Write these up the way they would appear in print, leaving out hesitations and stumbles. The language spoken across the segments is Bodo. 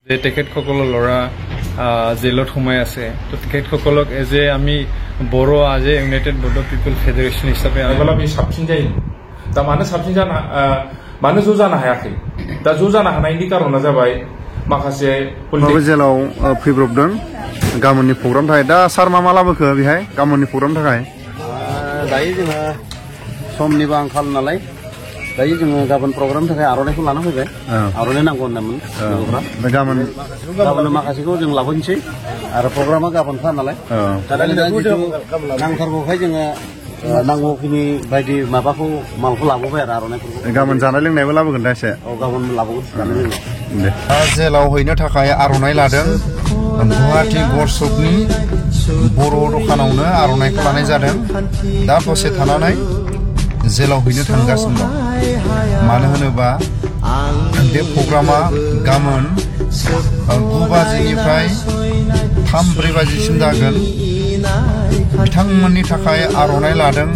যে তেখেতসকলৰ ল'ৰা জেলত সোমাই আছে তো তেখেতসকলক এজ এ আমি বড়ো আজ এ ইউনাইটেড বড়ো পিপল ফেডারেশন হিসাবে साबसिन जायो दा मानो साबसिन जाना मानो ज' जानो हायाखै दा ज' जानो हानायनि कारना जाबाय माखासे जेलाव फैब्रबदों गाबोननि प्रग्राम थाखाय दा सार मा लाबोखो बेहाय गाबोननि प्रग्राम थाखाय दायो जोङो समनिबो आंखाल नालाय दायो जोङो गाबोन प्रग्रामनि थाखाय आर'नाइखौ लाना फैबाय आर'नाइ नांगौ होननायमोन लोगोफ्रा गाबोन माखासेखौ जों लाबोनोसै आरो प्रग्रामा गाबोनखा नालाय नांथारगौखाय जोङो नांगौखिनि बायदि माबाखौ मालखौ लाबोबाय आरो आर'नाइफोरखौ गाबोन जानाय लोंनायबो लाबोगोन दा एसे गाबोन लाबोगोन जानाय लोंनाय जेलाव हैनो थाखाय आर'नाइ लादों गुवाहाटी गरसकनि बर' दखानावनो आर'नाइखौ लानाय जादों दा दसे थानानै जेलाव हैनो थांगासिनो दं मानो होनोबा बे प्रग्रामा गाबोन 9 बाजिनिफ्राय 3-4 बाजिसिम जागोन बिथांमोननि थाखाय आर'नाइ लादों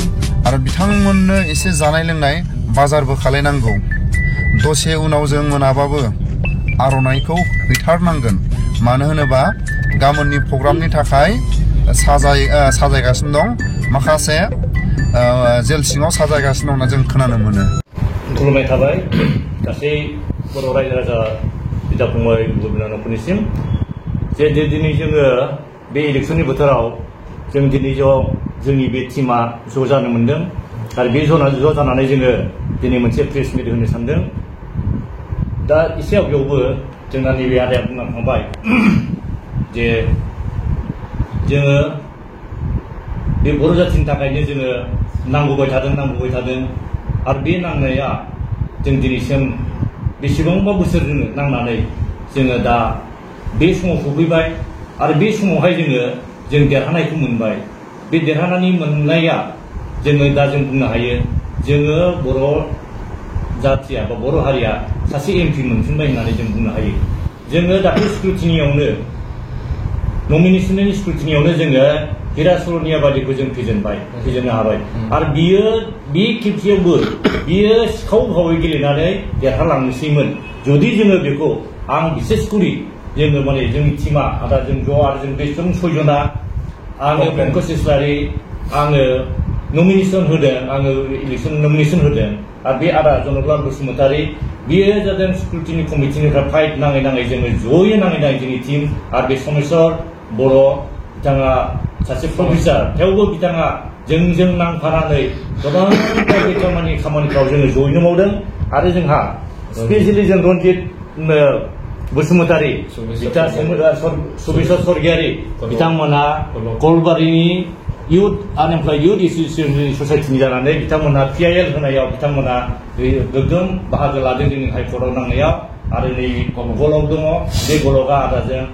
आरो बिथांमोननो एसे जानाय लोंनाय बाजारबो खालायनांगौ दसे उनाव जों मोनाबाबो आर'नाइखौ हैथारनांगोन मानो होनोबा गाबोननि प्रग्रामनि थाखाय साजायगासिनो दं माखासे जेल सिङाव साजायगासिनो दं होनना जों खोनानो मोनो खुलुमनाय थाबाय गासै बर' रायजो राजा बिदा फंबाय बिब' बिनानावफोरनिसिम जे दिनै जोङो बे इलेक्सननि बोथोराव जों दिनै जोंनि बे टीमा ज' जानो मोनदों आरो बे ज' जानानै जोङो दिनै मोनसे प्रेस मिट होनो सानदों दा एसे आवगायावबो जोंना नैबे आदाया बुंलांखांबाय जे जोङो बे बर' जाथिनि थाखायनो जोङो नांगौबाय थादों आरो बे नांनाया जों दिनैसिम बेसेबांबा बोसोर जोङो नांनानै जोङो दा बे समाव सफैबाय आरो बे समावहाय जों देरहानायखौ मोनबाय बे देरहानानै मोननाया जोङो दा जों बुंनो हायो जोङो बर' जाथिया बा बर' हारिया सासे एमपि मोनफिनबाय होननानै जों बुंनो हायो जोङो दाख्लै स्क्रुटिनियावनो नमिनेशननि स्क्रुटिनियावनो जोङो हिरा सरनिया बादिखौ जों फेजेननो हाबाय आरो बे खेबसेयावबो बियो सिखाव भावै गेलेनानै देरहालांनोसैमोन जुदि जोङो बेखौ आं बिसेस करि जोङो माने जोंनि टीमा आदा जों ज' आरो जों बेजों 6 जना आङो पंकज इस्लारि आङो नमिनेशन होदों आङो इलेक्शन नमिनेशन होदों आरो बे आदा जनकलाल बसुमतारी बियो जादों स्क्रुटिनि कमिटिनिफ्राय फाइट नाङै जोङो ज'यै नाङै जोंनि टीम आरो बे समेस्वर बर' बिथाङा सासे प्रफेसार थेवबो बिथाङा जोंजों नांफानानै गोबां खामानिफ्राव जोङो ज'यैनो मावदों आरो जोंहा स्पेसियेलि जों रन्जित बसुमतारी सुबेस्वर स्वर्गियारि बिथांमोनहा कलबारिनि इउथ आनएमप्लयड इउथ एसोसिएशन ससाइटिनि जानानै बिथांमोनहा PIL होनायाव बिथांमोनहा गोगोम बाहागो लादों जोंनि हाइकर्टआव नांनायाव आरो नै गलक दङ बे गलकआ आदाजों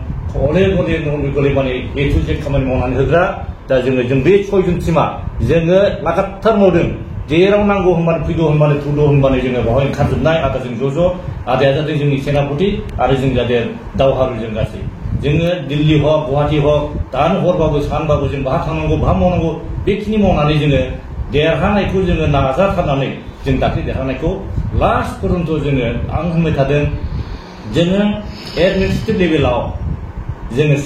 गले माने A to Z खामानि मावनानै होग्रा दा जों बे 6 जन टीमा जोङो लागातार मावदों जेराव नांगौ होनबानो फैगौ होनबानो थुदो होनबानो जोङो बेवहाय ओंखारजोबनाय आदाजों ज' आदाया जादों जोंनि सेनापति आरो जों जादों दावहारु जों गासै जोङो दिल्ली हक गुवाहाटी हक दान हरबाबो सानबाबो जों बाहा थांनांगौ बाहा मावनांगौ बेखिनि मावनानै जोङो देरहानायखौ जोङो नाजाथारनानै जों दाख्लै देरहानायखौ लास्ट पर्यन्त जोङो आं होनबाय थादों जोङो एडमिनिस्ट्रेटिभ लेभेलाव जोङो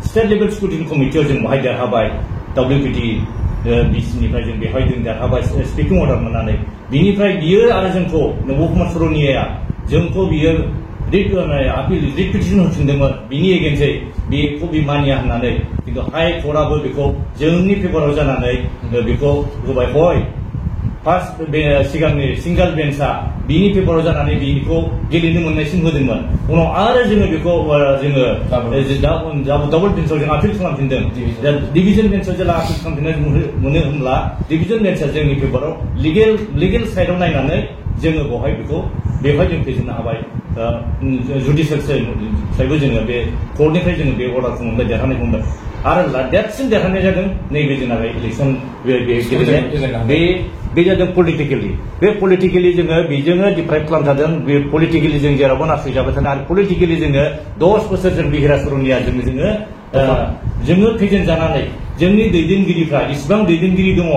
स्टेट लेभेल स्क्रुटिनि कमिटियाव जों बाहाय देरहाबाय WPT BC-निफ्राय जों बेवहाय जों देरहाबाय स्पिकिं अर्डार मोननानै बिनिफ्राय बियो आरो जोंखौ नब कुमार सरनियाया जोंखौ बियो रिपिटिसन होफिनदोंमोन बिनि एगेन्सै बेखौ बे मानिया होननानै खिन्थु हाइ कर्टआबो बेखौ जोंनि फेभराव जानानै बेखौ होबाय हय फार्स्ट सिगांनि सिंगल बेन्चआ बिनि फेभराव जानानै बिखौ गेलेनो मोननायसिम होदोंमोन उनाव आरो जोङो बेखौ जोङो डाबल बेन्चआव जों आपिल खालामफिनदों डिभिजन बेन्चआव जेला आपिल खालामफिननो मोनो होनब्ला डिभिजन बेन्चआ जोंनि फेभराव लिगेल साइडआव नायनानै जोङो बेवहाय जों फेजेननो हाबाय जुडिसियेल साइडबो जोङो बे कर्टनिफ्राय जोङो बे अर्डारखौ मोनबाय देरहानायखौ मोनबाय आरो देरसिन देरहानाय जादों नैबे जोंना इलेक्सन गेलेनाय बे जादों पलिटिकेलि बे पलिटिकेलि जोङो बेजोंनो डिफ्राइभ खालामजादों बे पलिटिकेलि जों जेरावबो नासयजाबाय थादों आरो पलिटिकेलि जोङो 10 बोसोर जों बिहिरा सरनिया जोङो फेजेनजानानै जोंनि दैदेनगिरिफ्रा इसिबां दैदेनगिरि दङ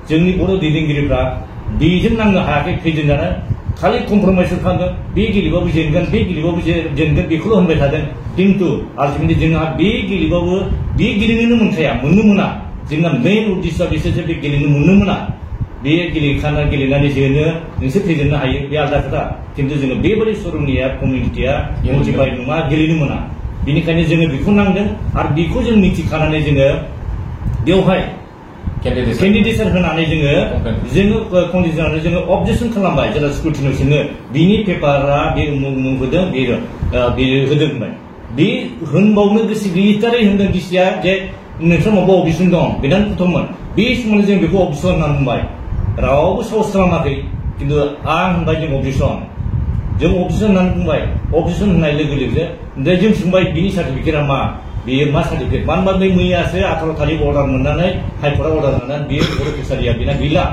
जोंनि बर' दैदेनगिरिफ्रा बेजों नांनो हायाखै फेजेनजानो खालि कमप्रमाइज खालामदों बे गेलेबाबो जेनगोन बे गेलेबाबो जेनगोन बेखौल' होनबाय थादों खिन्थु आल्टिमेटलि जोंहा बे गेलेबाबो बे गेलेनोनो मोनखाया मोननो मोना जोंना मेइन उद्देश्यआ बिसोर बे गेलेनो मोननो मोना बे गेलेनानै जेनो नोंसोर फेजेननो हायो बे आलादा खोथा खिन्थु जोङो बेबायदि सर'निया कमिउनिटिया मोटिभाइड नङा गेलेनो मोना बेनिखायनो जोङो बेखौ नांदों आरो बेखौ जों मिथिखानानै जोङो बेवहाय केन्डिडेटसन होनानै जोङो कन्डिसन होनानै जोङो अबजेक्सन खालामबाय जेला स्क्रुटिनाव सोङो बिनि पेपारा बे उमुक होदों बे होदों होनबाय बे होनबावनो गोसो गैयैथारै होनदों गिसिया जे नोंस्रा माबा अबजेक्सन दं बेनानो खोथामोन बे समावनो जों बेखौ अबजेक्सन होननानै बुंबाय रावबो साहस खालामाखै खिन्थु आं होनबाय जों अबजेक्सन होननानै बुंबाय अबजेक्सन होननाय लोगो लोगो जों सोंबाय बिनि सार्टिफिकेटआ मा बेयो मा सार्टिफिकेट मानो होनबा बे मैयासो 18 थारिख अर्डार मोननानै हाइकर्टआ अर्डार मोननानै बेयो बर' फिसारिया बेना गैला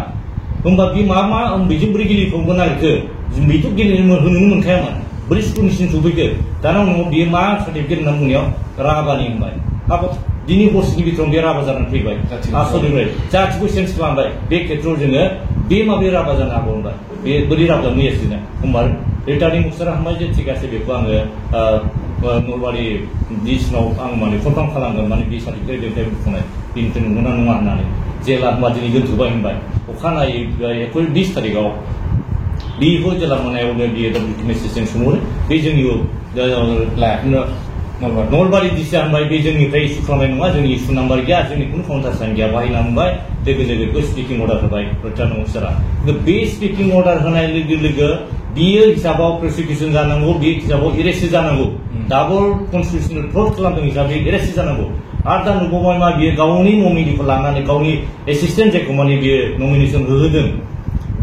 होमबा बे मा बेजों बोरै गेलेफावनो नागिरखो जों बेथ' गेलेनो होनोनो मोनखायामोन बोरै स्कुलनिसिम सफैखो दाना उनाव बेयो मा सार्टिफिकेट होनना बुंनायाव राभानि होनबाय हाबाब दिनै हरसेनि बिथोराव बे राभा जानानै फैबाय आसलनिफ्राय जाथिखौ चेन्ज खालामबाय बे खेत्रआव जोङो बे माबे राभा जानो हागौ होनबाय बे बोरै राभा मैयासो होमबा रिटार्निं अफिसारा हामबाय जे थिग আছে बेखौ आङो नलबारि डिसिनाव आं माने कनफार्म खालामगोन माने बे सार्टिफिकेट दैथाय बुथुमनाय बेनिफ्राय नंगौना नङा होननानै जेला होमबा दिनै दोनथ'बाय होनबाय अखानायै 20 थारिखआव बेखौ जेला मोनायावनो बियो मेसेजजों सोंहरो बे जोंनि नलबारि डिसिआ होनबाय बे जोंनिफ्राय इस्यु खालामनाय नङा जोंनि इस्यु नाम्बार गैया जोंनि खुनु काउन्टारसाइन गैया बाहायना होनबाय लोगो लोगो स्पिकिं अर्डार होबाय रिटार्निं अफिसारा बे स्पिकिं अर्डार होनाय लोगो लोगो बियो हिसाबाव प्रसिकिउसन जानांगौ बे हिसाबाव एरेस्ट जानांगौ डाबल कनस्टिटिउसनेल फ्रड खालामदों हिसाबै एरेस्ट जानांगौ आरो दा नुबावबाय मा बियो गावनि नमिनिखौ लानानै गावनि एसिस्टेन्ट जायखौ माने बियो नमिनेसन होहोदों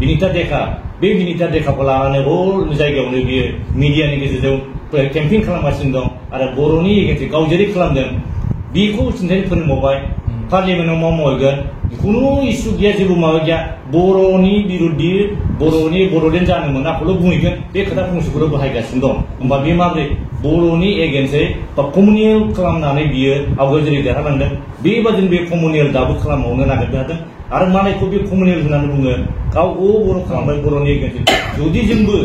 बिनिता देखा बे बिनिता देखाखौ लानानै हल जायगायावनो बियो मिडियानि गेजेरजों केम्पिं खालामगासिनो दं आरो बर'नि एगेन्सै गाव जेरै खालामदों बेखौ सिन्थाय फोरोंबावबाय पार्लियामेन्टआव मा मावगोन खुनु इस्यु गैया जेबो माबा गैया बर'नि बिरुद्धि बर'लेण्ड जानो मोनाखौल' बुंहैगोन बे खोथा फंसेखौल' बाहायगासिनो दं होमबा बे माबोरै बर'नि एगेन्सै बा कमिउनियेल खालामनानै बियो आवगायाव जेरै देरहालांदों बेबादिनो बे कमिउनियेल दाबो खालामबावनो नागिरबाय थादों आरो मालायखौ बे कमिउनियेल होननानै बुङो गाव बर' खालामबाय बर'नि एगेन्सै जुदि जोंबो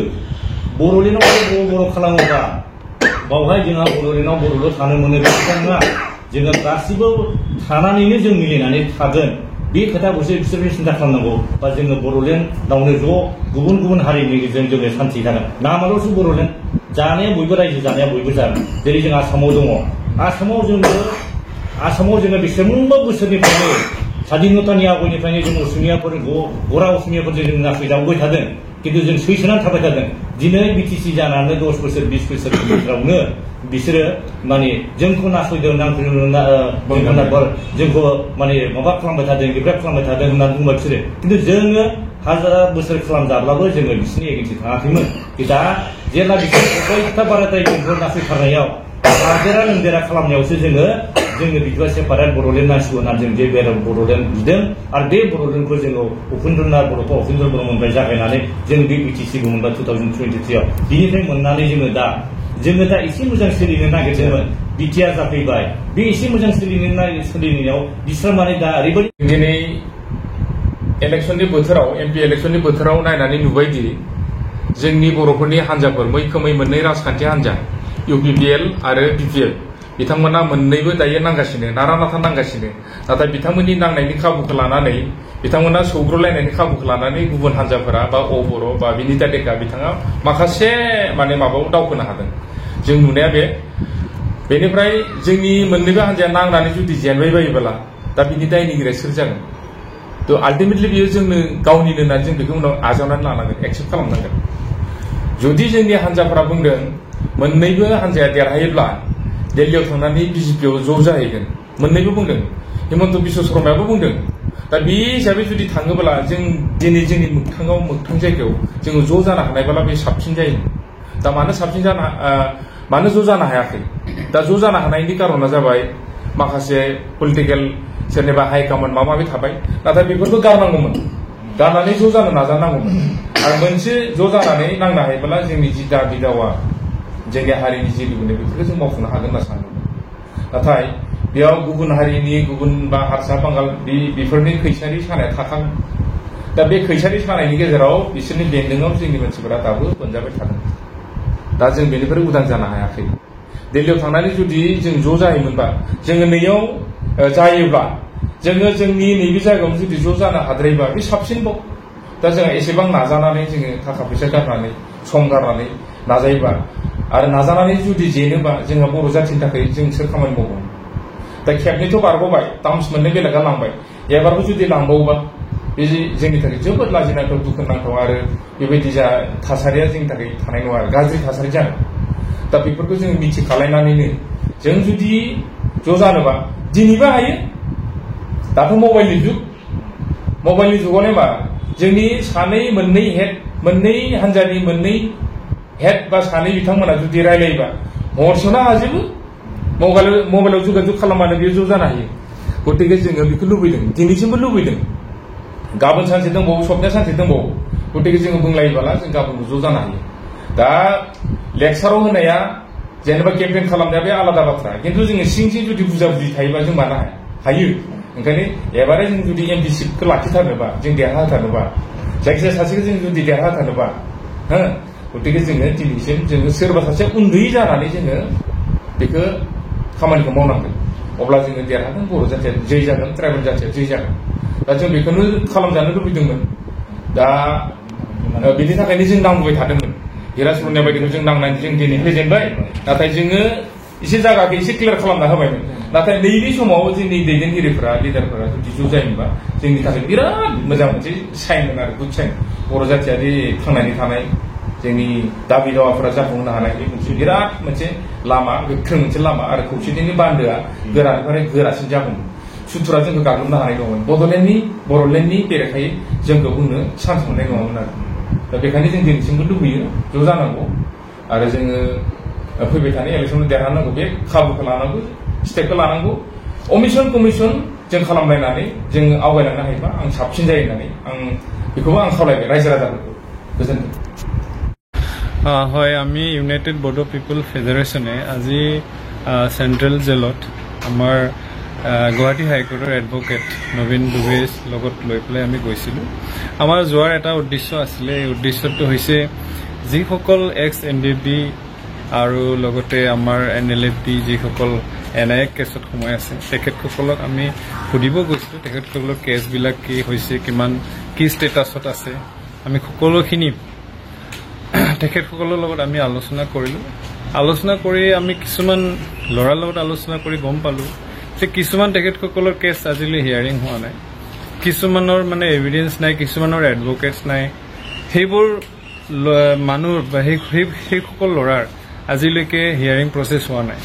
बर'लेण्डआव बर' खालामोबा बावहाय जोंहा बर'लेण्डआव बर'ल' थानो मोनो बे खोथा नङा जोङो गासिबो थानानैनो जों मिलायनानै थागोन बे खोथाखौसो बिसोरबो सिन्था खालामनांगौ बा जोङो बर'लेण्डआवनो ज' गुबुन गुबुन हारिनि गेजेरजों जोङो सान्थि थागोन नामाल'सो बर'लेण्ड जानाया बयबो रायजो जानाया बयबो जागोन जेरै जों आसामाव दङ आसामाव जोङो बेसेबांबा बोसोरनिफ्रायनो स्वाधीनतानि आवगायनिफ्रायनो जों असमियाफोरखौ गरा असमियाफोरजों जों नासयजाबोबाय थादों खिन्थु जों सैसोनानै थाबाय थादों दिनै बिटिसि जानानै 10 बोसोर 20 बोसोरनि गेजेरावनो बिसोरो माने जोंखौ नासयदों जोंखौ माने माबा खालामबाय थादों गोब्राब खालामबाय थादों होननानै बुंबाय बिसोरो खिन्थु जोङो हाजार बोसोर खालामजाब्लाबो जोङो बिसोरनि एगेन्सै थाङाखैमोन दा जेब्ला बिसोर खयथा बाराद्राय जोंखौ नासयथारनायाव हाजेरा लोमदेरा खालामनायावसो जोङो बिदिबा सेपारेट बर'लेण्ड नांसिगौ होननानै जों बे बर'लेण्ड बिदों आरो बे बर'लेण्डखौ जोङो उपेन्द्रनाथ बर'खौ उपेन्द्र बर'मोननिफ्राय जागायनानै जों बे बिटिसिखौ मोनबाय 2023 आव बिनिफ्राय मोननानै जोङो दा एसे मोजां सोलिनो नागिरदोंमोन बिटिआर जाफैबाय बे एसे मोजां सोलिनायाव बिसोर माने दा ओरैबायदि दिनै इलेक्सननि बोथोराव एमपि इलेक्सननि बोथोराव नायनानै नुबायदि जोंनि बर'फोरनि हान्जाफोर मैखोमै मोननै राजखान्थि हान्जा इउपिपिएल आरो बिपिएल बिथांमोना मोननैबो दायो नांगासिनो नारा नाथा नांगासिनो नाथाय बिथांमोननि नांनायनि खाबुखौ लानानै बिथांमोना सौग्रावलायनायनि खाबुखौ लानानै गुबुन हान्जाफोरा बा बर' बा बिनिता देका बिथाङा माखासे माने माबायाव दावखोनो हादों जों नुनाया बेनिफ्राय जोंनि मोननैबो हान्जाया नांनानै जुदि जेनबाय बायोब्ला दा बिनि दायनिगिरिया सोर जागोन थ' आल्टिमेटलि बियो जोंनो गावनिनो होननानै जों बेखौ उनाव आजावनानै लानांगोन एक्सेप्ट खालामनांगोन जुदि जोंनि हान्जाफोरा बुंदों मोननैबो हान्जाया देरहायोब्ला दिल्लीयाव थांनानै बिजेपिआव ज' जाहैगोन मोननैबो बुंदों हिमन्त बिश्व शर्मायाबो बुंदों दा बे हिसाबै जुदि थाङोब्ला जों दिनै जोंनि मोगथां जायगायाव जोङो ज' जानो हानायब्ला बे साबसिन जायो दा मानो ज' जानो हायाखै दा ज' जानो हानायनि कारना जाबाय माखासे पलिटिकेल सोरनिबा हाइकमान्ड माबा माबि थाबाय नाथाय बेफोरखौ गारनानै ज' जानो नाजानांगौमोन आरो मोनसे ज' जानानै नांनो हायोब्ला जोंनि जि दाबि दावा जोंनि हारिनि जि लुबैनाय बेफोरखौ जों मावफुंनो हागोन होनना सानदोंमोन नाथाय बेयाव गुबुन हारिनि गुबुन बा हारसा बांगाल बेफोरनि खैसारि सानाया थाखां दा बे खैसारि सानायनि गेजेराव बिसोरनि बेन्दोंआव जोंनि मानसिफोरा दाबो बोनजाबाय थादों दा जों बेनिफ्राय उदां जानो हायाखै दिल्लीयाव थांनानै जुदि जों ज' जायोमोनबा जोङो नैयाव जायोब्ला जोङो जोंनि नैबे जायगायावनो जुदि ज' जानो हाद्रायोबा बे साबसिनबाव दा जोंहा एसेबां नाजानानै जोङो थाखा फैसा गारनानै सम गारनानै नाजायोबा आरो नाजानानै जुदि जेनोबा जोंहा बर' जाथिनि थाखाय जों सोर खामानि मावगोन दा खेबनैथ' बारग'बाय टार्म्स मोननै बेलेगा लांबाय एबारबो जुदि लांबावोबा बे जोंनि थाखाय जोबोद लाजिनांथाव दुखुनांथाव आरो बेबायदि जा थासारिया जोंनि थाखाय थानाय नङा आरो गाज्रि थासारि जागोन दा बेफोरखौ जों मिथिखालायनानैनो जों जुदि ज' जानोबा दिनैबो हायो दाथ' मबाइलनि जुग मबाइलनि जुगावलाय मा जोंनि सानै मोननै हान्जानि मोननै हेड बा सानै बिथांमोना जुदि रायलायोबा हरसेयावनो हाजोबो मबाइलाव जगाजग खालामबानो बेयो ज' जानो हायो गतिके जोङो बेखौ लुबैदों दिनैसिमबो लुबैदों गाबोन सानसे दंबावो सप्ताह सानसे दंबावो गतिके जोङो बुंलायोब्ला जों गाबोनबो ज' जानो हायो दा लेक्साराव होनाया जेनेबा केम्पेन खालामनाया बे आलादा बाथ्रा खिन्थु जोङो सिं जुदि बुजा बुजि थायोबा जों मानो हायो ओंखायनो एबारे जों जुदि एमपि सिटखौ लाखिथारनोबा जों देरहाहोथारनोबा जायखिजाया सासेखौ जों जुदि देरहाहोथारनोबा हो गतिके जोङो दिनैसिम जोङो सोरबा सासे उन्दै जानानै जोङो बेखौ खामानिखौ मावनांगोन अब्ला जोङो देरहागोन बर' जाथिया जै जागोन ट्राइबेल जाथिया जै जागोन दा जों बेखौनो खालामजानो लुबैदोंमोन दा बेनि थाखायनो जों नांबोबाय थादोंमोन हिरासुरनिया बायदिखौ जों नांनानै जों दिनै फेजेनबाय नाथाय जोङो एसे जायगाखौ एसे क्लियार खालामना होबायमोन नाथाय नैबे समाव जोंनि दैदेनगिरिफोरा लिडारफोरा जुदि ज' जायोमोनबा जोंनि थाखाय बिराद मोजां मोनसे साइनमोन आरो गुड साइन बर' जाथियारि थांनानै थानाय जोंनि दाबि दावाफोरा जाफुंहोनो हानाय बे मोनसे बिराद मोनसे लामा गोख्रों मोनसे लामा आरो खौसेथिनि बान्दोआ गोरानिफ्राय गोरासिन जागौमोन सुथुरा जोंखौ गाग्लोबनो हानाय नङामोन बड'लेण्डनि बेरेखायै जोंखौ बुंनो चान्स मोननाय नङामोन आरो दा बेखायनो जों दिनैसिमबो लुबैयो ज' जानांगौ आरो जोङो फैबाय थानाय इलेक्सनाव देरहानांगौ बे खाबुखौ लानांगौ स्टेपखौ लानांगौ अमिसन कमिसन जों खालामलायनानै जों आवगायलांनो हायोबा आं साबसिन जायो होननानै आं बेखौबो आं खावलायबाय रायजो राजाफोरखौ गोजोन्थों হয় আমি ইউনাইটেড বড়ো পিপল ফেডাৰেশ্যনে আজি চেণ্ট্ৰেল জেলত আমাৰ গুৱাহাটী হাইকোৰ্টৰ এডভকেট নবীন ডুবেৰ লগত লৈ পেলাই আমি গৈছিলোঁ আমাৰ যোৱাৰ এটা উদ্দেশ্য আছিলে এই উদ্দেশ্যটো হৈছে যিসকল এক্স NDP আৰু লগতে আমাৰ NLFP যিসকল NIA কেছত সোমাই আছে তেখেতসকলক আমি সুধিব গৈছিলোঁ তেখেতসকলৰ কেছবিলাক কি হৈছে কিমান কি ষ্টেটাছত আছে আমি সকলোখিনি তেখেতসকলৰ লগত আমি আলোচনা কৰিলোঁ আলোচনা কৰি আমি কিছুমান ল'ৰাৰ লগত আলোচনা কৰি গম পালোঁ যে কিছুমান তেখেতসকলৰ কেছ আজিলৈ হিয়াৰিং হোৱা নাই কিছুমানৰ মানে এভিডেন্স নাই কিছুমানৰ এডভকেটছ নাই সেইবোৰ মানুহ সেইসকল ল'ৰাৰ আজিলৈকে হিয়াৰিং প্ৰচেছ হোৱা নাই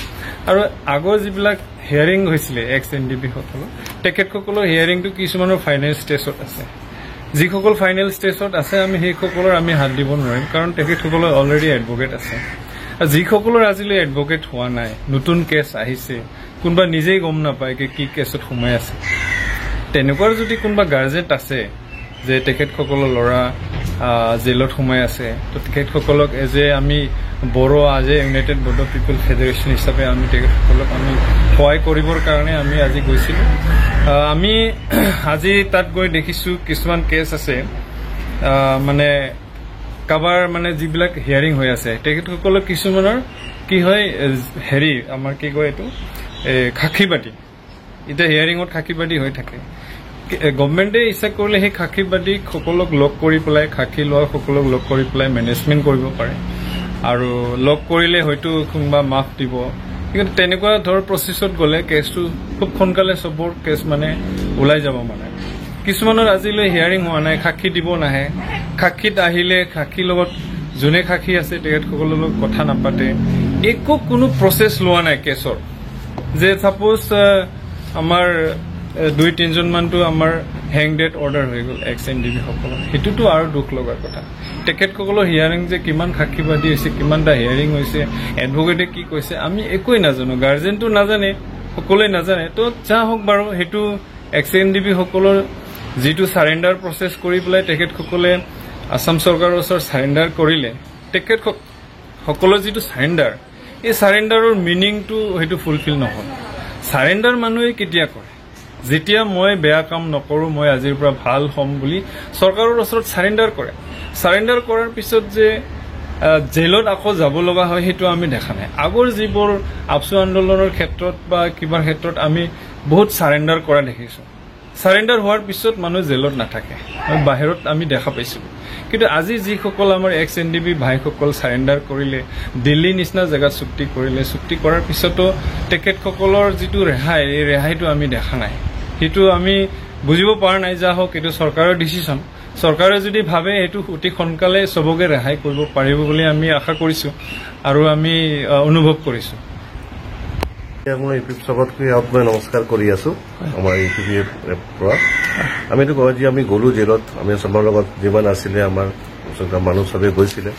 আৰু আগৰ যিবিলাক হিয়াৰিং হৈছিলে এক্স NDP সকলৰ তেখেতসকলৰ হিয়াৰিংটো কিছুমানৰ ফাইনেল ষ্টেজত আছে যিসকল ফাইনেল ষ্টেজত আছে আমি সেইসকলৰ আমি হাত দিব নোৱাৰিম কাৰণ তেখেতসকলৰ অলৰেডি এডভকেট আছে আৰু যিসকলৰ আজিলৈ এডভকেট হোৱা নাই নতুন কেছ আহিছে কোনোবা নিজেই গম নাপায় কি কেছত সোমাই আছে তেনেকুৱা যদি কোনোবা গাৰ্জেণ্ট আছে যে তেখেতসকলৰ ল'ৰা জেলত সোমাই আছে তো তেখেতসকলক আমি বড়ো আজি ইউনাইটেড বড়ো পিপল ফেডাৰেশ্যন হিচাপে আমি তেখেতসকলক আমি সহায় কৰিবৰ কাৰণে আমি আজি গৈছিলোঁ আমি আজি তাত গৈ দেখিছোঁ কিছুমান কেছ আছে মানে কাবাৰ মানে যিবিলাক হিয়াৰিং হৈ আছে তেখেতসকলৰ কিছুমানৰ কি হয় হেৰি আমাৰ কি কয় এইটো খাকীবাদী এতিয়া হিয়াৰিঙত খাকীবাদী হৈ থাকে গভৰ্ণমেণ্টে ইচ্ছা কৰিলে সেই খাকীবাদীসকলক লগ কৰি পেলাই খাকী লোৱাসকলক লগ কৰি পেলাই মেনেজমেণ্ট কৰিব পাৰে আৰু লগ কৰিলে হয়তো কোনোবা মাফ দিব কিন্তু তেনেকুৱা ধৰ প্ৰচেছত গ'লে কেছটো খুব সোনকালে চবৰ কেছ মানে ওলাই যাব মানে কিছুমানৰ আজিলৈ হিয়াৰিং হোৱা নাই সাক্ষী দিব নাহে সাক্ষীত আহিলে সাক্ষীৰ লগত যোনে সাক্ষী আছে তেখেতসকলৰ লগত কথা নাপাতে একো কোনো প্ৰচেছ লোৱা নাই কেছৰ যে সাপোজ আমাৰ 2-3জন মানটো আমাৰ হেং ডেট অৰ্ডাৰ হৈ গ'ল এক্স NDP সকলৰ সেইটোতো আৰু দুখ লগাৰ কথা তেখেতসকলৰ হিয়াৰিং যে কিমান সাক্ষীবাদী হৈছে কিমানটা হিয়াৰিং হৈছে এডভকেটে কি কৈছে আমি একোৱেই নাজানো গাৰ্জেনটো নাজানে সকলোৱে নাজানে তো যা হওক বাৰু সেইটো এক্স NDP সকলৰ যিটো সাৰেণ্ডাৰ প্ৰচেছ কৰি পেলাই তেখেতসকলে আসাম চৰকাৰৰ ওচৰত সাৰেণ্ডাৰ কৰিলে তেখেতসকলৰ যিটো সাৰেণ্ডাৰ এই সাৰেণ্ডাৰৰ মিনিংটো হয়তো ফুলফিল নহ'ল সাৰেণ্ডাৰ মানুহে কেতিয়া কৰে যেতিয়া মই বেয়া কাম নকৰো মই আজিৰ পৰা ভাল হ'ম বুলি চৰকাৰৰ ওচৰত সাৰেণ্ডাৰ কৰে সাৰেণ্ডাৰ কৰাৰ পিছত যে জেলত আকৌ যাব লগা হয় সেইটো আমি দেখা নাই আগৰ যিবোৰ আপসু আন্দোলনৰ ক্ষেত্ৰত বা কিবাৰ ক্ষেত্ৰত আমি বহুত সাৰেণ্ডাৰ কৰা দেখিছো সাৰেণ্ডাৰ হোৱাৰ পিছত মানুহ জেলত নাথাকে বাহিৰত আমি দেখা পাইছিলো কিন্তু আজি যিসকল আমাৰ এক্স এনডিবি ভাইসকল সাৰেণ্ডাৰ কৰিলে দিল্লী নিচিনা জেগাত চুক্তি কৰিলে চুক্তি কৰাৰ পিছতো তেখেতসকলৰ যিটো ৰেহাই এই ৰেহাইটো আমি দেখা নাই সেইটো আমি বুজিব পৰা নাই যা হওক এইটো চৰকাৰৰ ডিচিশ্যন চৰকাৰে যদি ভাবে এইটো অতি সোনকালে সবকে ৰেহাই কৰিব পাৰিব বুলি আমি আশা কৰিছো আৰু আমি অনুভৱ কৰিছো মই ইউপিএফ চবতকৈ মই নমস্কাৰ কৰি আছো আমাৰ ইউপিএফ পৰা আমিতো কওঁ যে আমি গ'লো জেলত আমি চবৰ লগত যিমান আছিলে আমাৰ মানুহ চবে গৈছিলে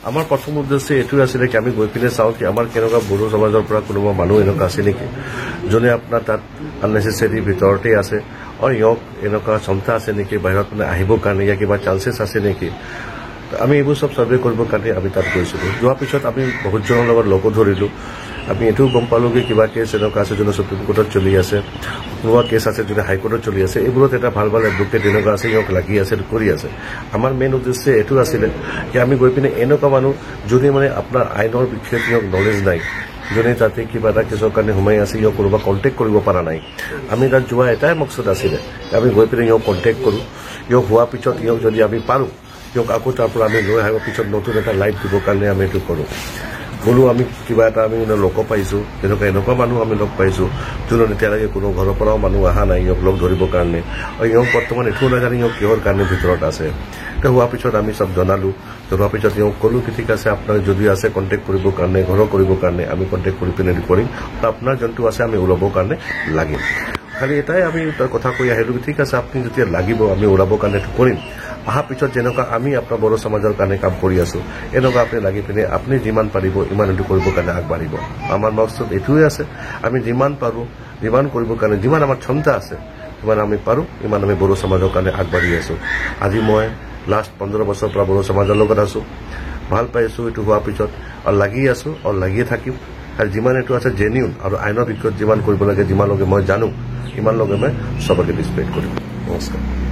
আমাৰ প্ৰথম উদ্দেশ্য এইটোৱে আছিলে কি আমি গৈ পিনে চাওঁ কি আমাৰ কেনেকুৱা বড়ো সমাজৰ পৰা কোনোবা মানুহ এনেকুৱা আছে নেকি যোনে আপোনাৰ তাত আননেচেচাৰী ভিতৰতে আছে আৰু ইয়ক এনেকুৱা ক্ষমতা আছে নেকি বাহিৰত মানে আহিবৰ কাৰণে ইয়াৰ কিবা চান্সেছ আছে নেকি আমি এইবোৰ চব চাৰ্ভে কৰিবৰ কাৰণে আমি তাত গৈছিলোঁ যোৱাৰ পিছত আমি বহুতজনৰ লগত লগো ধৰিলোঁ আমি এইটোও গম পালোঁ কি কিবা কেছ এনেকুৱা আছে যোনে সুপ্ৰিম কোৰ্টত চলি আছে কোনোবা কেছ আছে যোনে হাইকোৰ্টত চলি আছে এইবোৰত এটা ভাল ভাল এডভোকেট এনেকুৱা আছে ইয়ক লাগি আছে কৰি আছে আমাৰ মেইন উদ্দেশ্য এইটো আছিলে কি আমি গৈ পিনে এনেকুৱা মানুহ যোনে মানে আপোনাৰ আইনৰ বিষয়ে ইয়ক নলেজ নাই যোনে তাতে কিবা এটা কেছৰ কাৰণে সোমাই আছে ইয়ক কোনোবা কণ্টেক্ট কৰিব পৰা নাই আমি তাত যোৱা এটাই মকচদ আছিলে আমি গৈ পিনে ইয়ক কণ্টেক্ট কৰোঁ ইয়ক হোৱাৰ পিছত ইয়ক যদি আমি পাৰোঁ ইয়ক আকৌ তাৰ পৰা আমি লৈ আহিব পিছত নতুন এটা লাইফ দিবৰ কাৰণে আমি এইটো কৰোঁ বোলো আমি কিবা এটা আমি লগ পাইছোঁ এনেকুৱা মানুহ আমি লগ পাইছোঁ যোনে এতিয়ালৈকে কোনো ঘৰৰ পৰাও মানুহ অহা নাই ইয়ক লগ ধৰিবৰ কাৰণে আৰু ইয়ক বৰ্তমান এইটোও নাজানে ইয়ক কিহৰ কাৰণে ভিতৰত আছে তো হোৱাৰ পিছত আমি চব জনালোঁ জনোৱাৰ পিছত ইয়ক ক'লোঁ কি ঠিক আছে আপোনাৰ যদি আছে কণ্টেক্ট কৰিবৰ কাৰণে ঘৰৰ কৰিবৰ কাৰণে আমি কণ্টেক্ট কৰি পিনে কৰিম আৰু আপোনাৰ যোনটো আছে আমি ওলাবৰ কাৰণে লাগিম খালি এটাই আমি তাৰ কথা কৈ আহিলোঁ ঠিক আছে আপুনি যেতিয়া লাগিব আমি ওলাবৰ কাৰণে এইটো কৰিম অহাৰ পিছত যেনেকুৱা আমি আপোনাৰ বড়ো সমাজৰ কাৰণে কাম কৰি আছোঁ এনেকুৱা আপুনি লাগি পিনে আপুনি যিমান পাৰিব ইমান এইটো কৰিবৰ কাৰণে আগবাঢ়িব আমাৰ মকচদ এইটোৱে আছে আমি যিমান পাৰোঁ যিমান কৰিবৰ কাৰণে যিমান আমাৰ ক্ষমতা আছে সিমান আমি পাৰোঁ ইমান আমি বড়ো সমাজৰ কাৰণে আগবাঢ়ি আছোঁ আজি মই লাষ্ট 15 বছৰৰ পৰা বড়ো সমাজৰ লগত আছোঁ ভাল পাইছোঁ এইটো হোৱাৰ পিছত আৰু লাগি আছোঁ আৰু লাগিয়ে থাকিম আৰু যিমান এইটো আছে জেনিউন আৰু আইনৰ বিষয়ত যিমান কৰিব লাগে যিমান লগে মই জানো ইমান লগে মই সবকে ডিছপ্লেট কৰিম নমস্কাৰ